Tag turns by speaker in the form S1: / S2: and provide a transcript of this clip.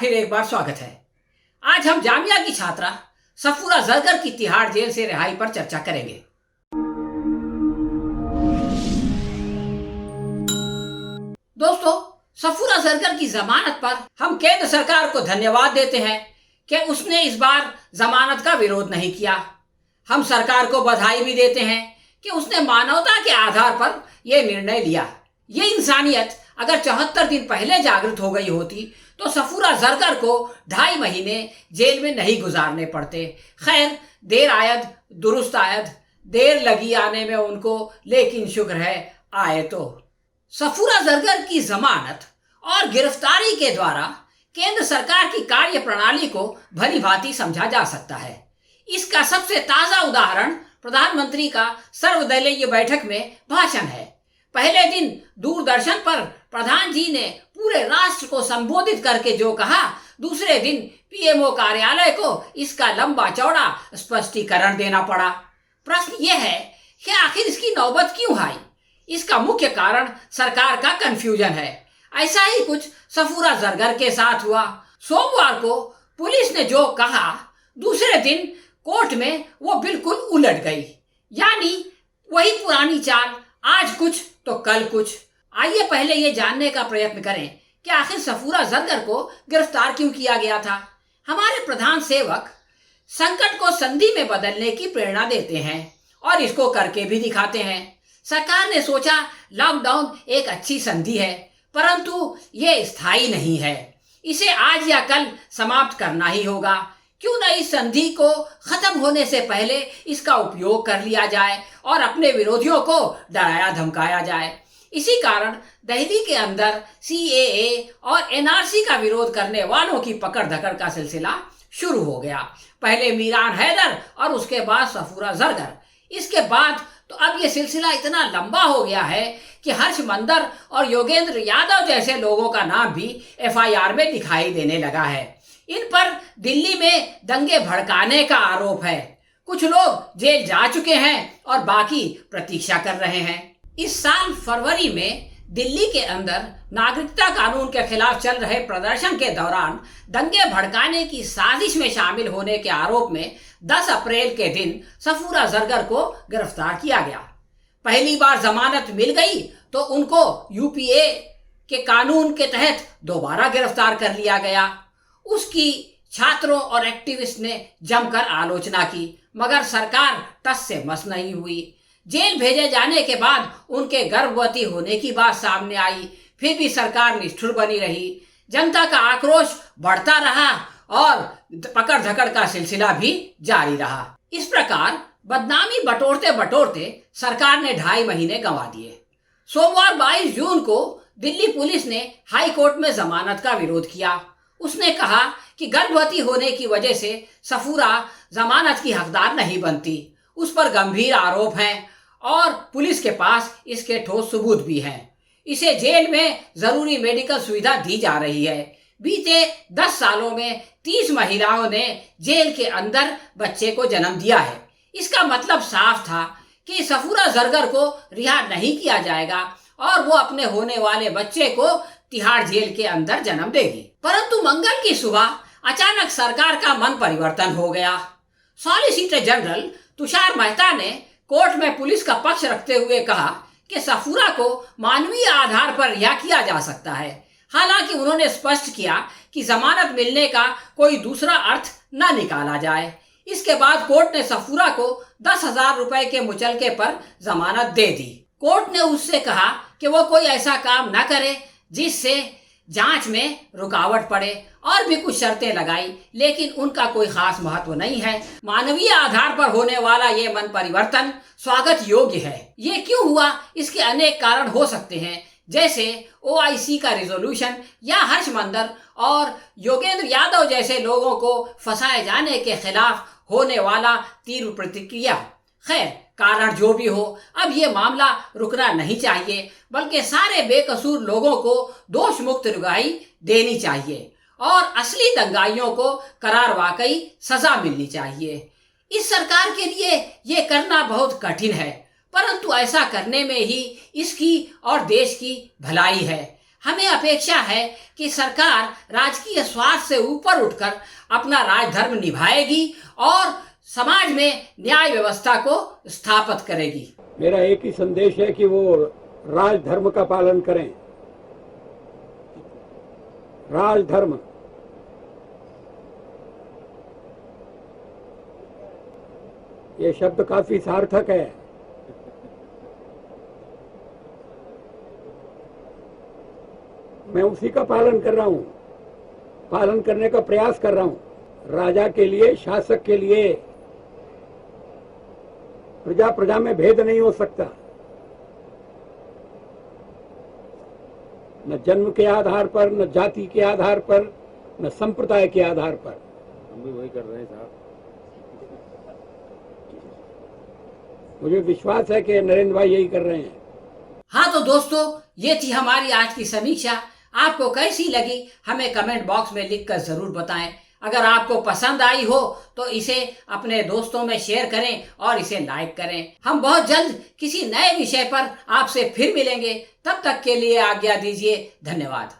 S1: फिर एक बार स्वागत है। आज हम जामिया की छात्रा सफूरा जरगर की तिहाड़ जेल से रिहाई पर चर्चा करेंगे। दोस्तों, सफूरा जरगर की जमानत पर हम केंद्र सरकार को धन्यवाद देते हैं कि उसने इस बार जमानत का विरोध नहीं किया। हम सरकार को बधाई भी देते हैं कि उसने मानवता के आधार पर यह निर्णय लिया। ये इंसानियत अगर 74 दिन पहले जागृत हो गई होती तो सफूरा जरगर को 2.5 महीने जेल में नहीं गुजारने पड़ते। खैर, देर आयद दुरुस्त आयद, देर लगी आने में उनको, लेकिन शुक्र है आए तो। सफूरा जरगर की जमानत और गिरफ्तारी के द्वारा केंद्र सरकार की कार्य प्रणाली को भली भांति समझा जा सकता है। इसका सबसे ताजा उदाहरण प्रधानमंत्री का सर्वदलीय बैठक में भाषण है। पहले दिन दूरदर्शन पर प्रधान जी ने पूरे राष्ट्र को संबोधित करके जो कहा, दूसरे दिन पीएमओ कार्यालय को इसका लंबा चौड़ा स्पष्टीकरण देना पड़ा। प्रश्न यह है कि आखिर इसकी नौबत क्यों आई? इसका मुख्य कारण सरकार का कंफ्यूजन है। ऐसा ही कुछ सफूरा जरगर के साथ हुआ। सोमवार को पुलिस ने जो कहा, दूसरे दिन कोर्ट में वो बिल्कुल उलट गई। यानी वही पुरानी चाल, आज कुछ तो कल कुछ। आइए पहले ये जानने का प्रयत्न करें कि आखिर सफूरा जरगर को गिरफ्तार क्यों किया गया था। हमारे प्रधान सेवक संकट को संधि में बदलने की प्रेरणा देते हैं और इसको करके भी दिखाते हैं। सरकार ने सोचा लॉकडाउन एक अच्छी संधि है, परंतु ये स्थायी नहीं है। इसे आज या कल समाप्त करना ही होगा। क्यों न इस संधि को खत्म होने से पहले इसका उपयोग कर लिया जाए और अपने विरोधियों को डराया धमकाया जाए। इसी कारण दिल्ली के अंदर सीएए और एनआरसी का विरोध करने वालों की पकड़ धकड़ का सिलसिला शुरू हो गया। पहले मीरान हैदर और उसके बाद सफूरा जरगर। इसके बाद तो अब ये सिलसिला इतना लंबा हो गया है कि हर्ष मंदर और योगेंद्र यादव जैसे लोगों का नाम भी एफआईआर में दिखाई देने लगा है। इन पर दिल्ली में दंगे भड़काने का आरोप है। कुछ लोग जेल जा चुके हैं और बाकी प्रतीक्षा कर रहे हैं। इस साल फरवरी में दिल्ली के अंदर नागरिकता कानून के खिलाफ चल रहे प्रदर्शन के दौरान दंगे भड़काने की साजिश में शामिल होने के आरोप में 10 अप्रैल के दिन सफूरा जरगर को गिरफ्तार किया गया। पहली बार जमानत मिल गई तो उनको यूपीए के कानून के तहत दोबारा गिरफ्तार कर लिया गया। उसकी छात्रों और एक्टिविस्ट ने जमकर आलोचना की, मगर सरकार टस से मस नहीं हुई। जेल भेजे जाने के बाद उनके गर्भवती होने की बात सामने आई, फिर भी सरकार निष्ठुर बनी रही। जनता का आक्रोश बढ़ता रहा और पकड़ धकड़ का सिलसिला भी जारी रहा। इस प्रकार बदनामी बटोरते बटोरते सरकार ने 2.5 महीने गंवा दिए। सोमवार 22 जून को दिल्ली पुलिस ने हाई कोर्ट में जमानत का विरोध किया। उसने कहा कि गर्भवती होने की वजह से सफूरा जमानत की हकदार नहीं बनती। उस पर गंभीर आरोप हैं और पुलिस के पास इसके ठोस सबूत भी हैं। इसे जेल में जरूरी मेडिकल सुविधा दी जा रही है। बीते 10 सालों में 30 महिलाओं ने जेल के अंदर बच्चे को जन्म दिया है। इसका मतलब साफ था कि सफूरा जरगर को रिहा नहीं किया जाएगा और वो अपने होने वाले बच्चे को तिहाड़ जेल के अंदर जन्म देगी। परंतु मंगल की सुबह अचानक सरकार का मन परिवर्तन हो गया। सॉलिसिटर जनरल तुषार मेहता ने कोर्ट में पुलिस का पक्ष रखते हुए कहा कि सफूरा को मानवीय आधार पर रिहा किया जा सकता है। हालांकि उन्होंने स्पष्ट किया कि जमानत मिलने का कोई दूसरा अर्थ न निकाला जाए। इसके बाद कोर्ट ने सफूरा को 10,000 रुपए के मुचलके पर जमानत दे दी। कोर्ट ने उससे कहा कि वो कोई ऐसा काम न करे जिससे जांच में रुकावट पड़े और भी कुछ शर्तें लगाई, लेकिन उनका कोई खास महत्व नहीं है। मानवीय आधार पर होने वाला ये मन परिवर्तन स्वागत योग्य है। ये क्यों हुआ, इसके अनेक कारण हो सकते हैं, जैसे ओआईसी का रिजोल्यूशन या हर्ष मंदर और योगेंद्र यादव जैसे लोगों को फंसाए जाने के खिलाफ होने वाला तीव्र प्रतिक्रिया। खैर, कारण जो भी हो, अब ये मामला रुकना नहीं चाहिए, बल्कि सारे बेकसूर लोगों को दोष मुक्त रिहाई देनी चाहिए और असली दंगाइयों को करार वाकई सजा मिलनी चाहिए। इस सरकार के लिए ये करना बहुत कठिन है, परंतु ऐसा करने में ही इसकी और देश की भलाई है। हमें अपेक्षा है कि सरकार राजकीय स्वार्थ से ऊपर उठकर अपना राजधर्म निभाएगी और समाज में न्याय व्यवस्था को स्थापित करेगी।
S2: मेरा एक ही संदेश है कि वो राजधर्म का पालन करें। राजधर्म, ये शब्द काफी सार्थक है। मैं उसी का पालन कर रहा हूं, पालन करने का प्रयास कर रहा हूं। राजा के लिए, शासक के लिए प्रजा प्रजा में भेद नहीं हो सकता, न जन्म के आधार पर, न जाति के आधार पर, न संप्रदाय के आधार पर।
S3: हम भी वही कर रहे हैं साहब।
S2: मुझे विश्वास है कि नरेंद्र भाई यही कर रहे हैं।
S1: हाँ तो दोस्तों, ये थी हमारी आज की समीक्षा। आपको कैसी लगी हमें कमेंट बॉक्स में लिखकर जरूर बताएं। अगर आपको पसंद आई हो तो इसे अपने दोस्तों में शेयर करें और इसे लाइक करें। हम बहुत जल्द किसी नए विषय पर आपसे फिर मिलेंगे। तब तक के लिए आज्ञा दीजिए। धन्यवाद।